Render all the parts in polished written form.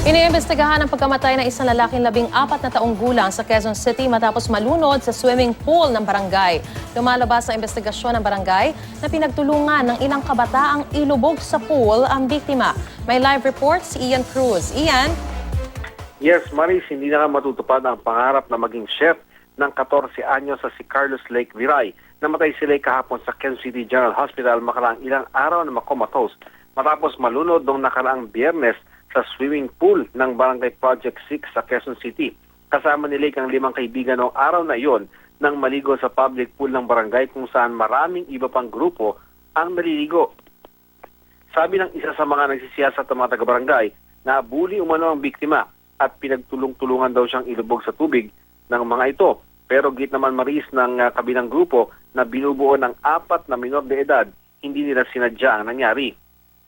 Iniimbestigahan ang pagkamatay ng isang lalaking 14 na taong gulang sa Quezon City matapos malunod sa swimming pool ng barangay. Lumalabas sa investigasyon ng barangay na pinagtulungan ng ilang kabataang ilubog sa pool ang biktima. May live report si Ian Cruz. Ian? Yes, Maris, hindi na nga matutupad ang pangarap na maging chef ng 14 anyo sa si Carlos Lake Viray. Namatay sila kahapon sa Quezon City General Hospital makaraang ilang araw na makomatose matapos malunod noong nakaraang Biyernes sa swimming pool ng Barangay Project 6 sa Quezon City. Kasama ni Lake ang 5 kaibigan noong araw na iyon nang maligo sa public pool ng barangay kung saan maraming iba pang grupo ang naliligo. Sabi ng isa sa mga nagsisiyasat ng mga taga-barangay na bully umano ang biktima at pinagtulong-tulungan daw siyang ilubog sa tubig ng mga ito. Pero git naman Maris ng kabilang grupo na binubuo ng 4 na minor de edad, hindi nila sinadya ang nangyari.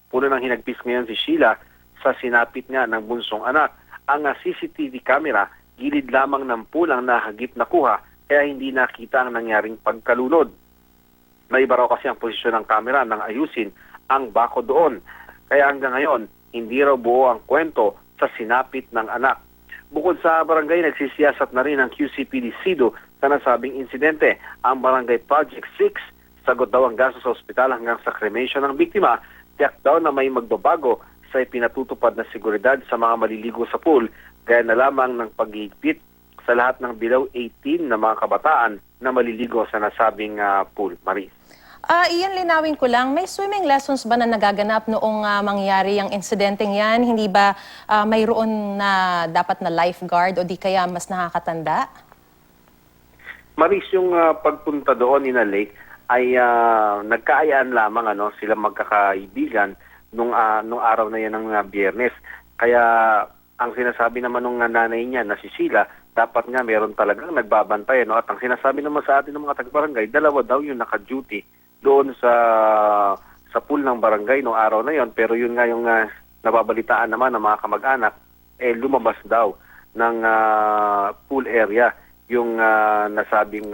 Puno ng hinagpis ngayon si Sheila sa sinapit nga ng bunsong anak. Ang CCTV camera, gilid lamang ng pool ang nahagip na kuha kaya hindi nakita ang nangyaring pagkalunod. Naiba raw kasi ang posisyon ng camera nang ayusin ang bako doon. Kaya hanggang ngayon, hindi raw buo ang kwento sa sinapit ng anak. Bukod sa barangay, nagsisiyasat na rin ang QCPD SIDO sa nasabing insidente. Ang Barangay Project 6, sagot daw ang gasto sa ospital hanggang sa cremation ng biktima. Tiyak daw na may magbabago sa ipinatutupad na seguridad sa mga maliligo sa pool, gaya na lamang ng paghihigpit sa lahat ng below 18 na mga kabataan na maliligo sa nasabing pool. Marie. Iyan, linawin ko lang, may swimming lessons ba na nagaganap noong mangyari ang insidenteng yan? Hindi ba mayroon na dapat na lifeguard o di kaya mas nakakatanda? Maris, yung pagpunta doon ni Lake ay nagkaayaan lamang sila magkakaibigan nung araw na yan ng Biyernes. Kaya ang sinasabi naman ng nanay niya na si Sheila, dapat nga meron talagang nagbabantay. At ang sinasabi naman sa atin ng mga taga-barangay, 2 daw yung naka-duty doon sa pool ng barangay nung araw na yon. Pero yun nga yung nababalitaan naman ng mga kamag-anak, lumabas daw ng pool area yung nasabing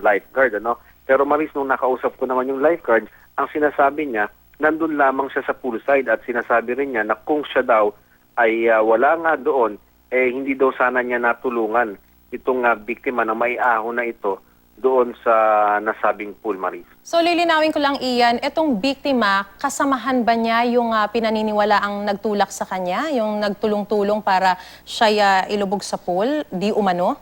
lifeguard. Pero Maris, nung nakausap ko naman yung lifeguard, ang sinasabi niya, nandun lamang siya sa poolside at sinasabi rin niya na kung siya daw ay wala nga doon, hindi daw sana niya natulungan itong biktima na may ahon na ito doon sa nasabing pool, Maris. So lilinawin ko lang, Ian, itong biktima, kasamahan ba niya yung pinaniniwala ang nagtulak sa kanya? Yung nagtulong-tulong para siya ilubog sa pool? Di umano?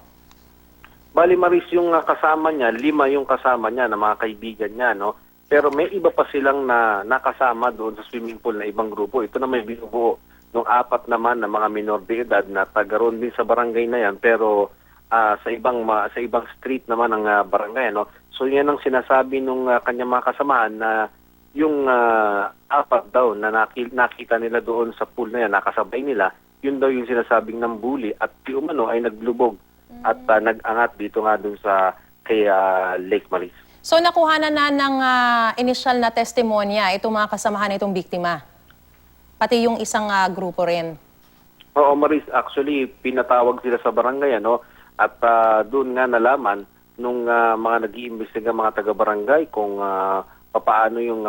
Bali, Maris, yung kasama niya, 5 yung kasama niya na mga kaibigan niya, no? Pero may iba pa silang nakasama doon sa swimming pool na ibang grupo. Ito na may binubuo ng 4 naman na mga minor de edad na taga-roon din sa barangay na yan, pero sa ibang street naman ng barangay. So yan ang sinasabi nung kanyang mga kasamahan na yung 4 daw na nakita nila doon sa pool na yan, nakasabay nila, yun daw yung sinasabing ng bully at di umano ay naglubog at nag-angat dito nga doon sa kay Lake Maris. So nakuha na ng initial na testimonya itong mga kasamahan itong biktima? Pati yung isang grupo rin? Oo, Maris, actually pinatawag sila sa barangay at doon nga nalaman nung mga nag-iimbestiga mga taga-barangay kung papaano yung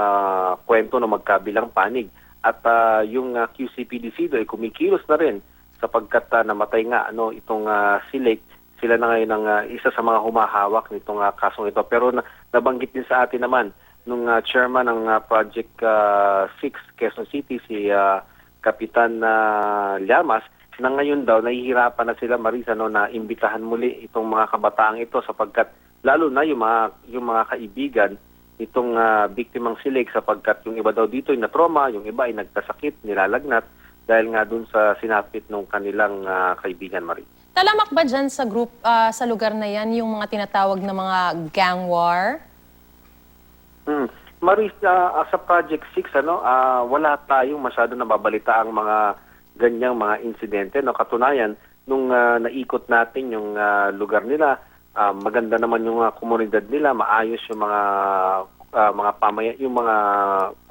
kwento na magkabilang panig. At yung QCPD SIDO ay kumikilos na rin sapagkat namatay nga itong si Lake. Sila na ngayon ang isa sa mga humahawak nitong kasong ito. Pero nabanggit din sa atin naman nung chairman ng Project 6 Quezon City, si Kapitan Llamas, na ngayon daw nahihirapan na sila, Marisa, na imbitahan muli itong mga kabataang ito sapagkat lalo na yung mga kaibigan itong biktimang si Lake sapagkat yung iba daw dito ay na-trauma, yung iba ay nagkasakit, nilalagnat dahil nga dun sa sinapit ng kanilang kaibigan, Marisa. Talamak ba dyan sa group, sa lugar na yan, yung mga tinatawag na mga gang war? Maris, sa Project 6, wala tayong masyado nababalita ang mga ganyang mga insidente. Katunayan, nung naikot natin yung lugar nila, maganda naman yung komunidad nila, maayos yung yung mga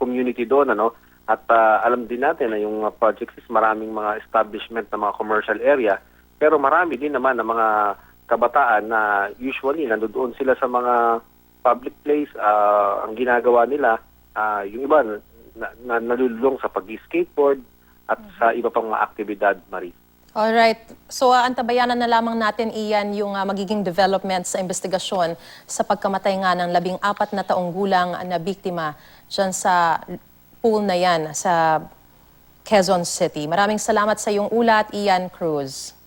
community doon, At alam din natin na yung Project 6, maraming mga establishment na mga commercial area. Pero marami din naman na mga kabataan na usually nandoon sila sa mga public place. Ang ginagawa nila, yung iba nalululong sa pag-skateboard, at sa iba pang mga aktibidad, Marie. Alright. So, antabayanan na lamang natin, Ian, yung magiging development sa investigasyon sa pagkamatay nga ng 14 na taong gulang na biktima dyan sa pool na yan sa Quezon City. Maraming salamat sa iyong ulat, Ian Cruz.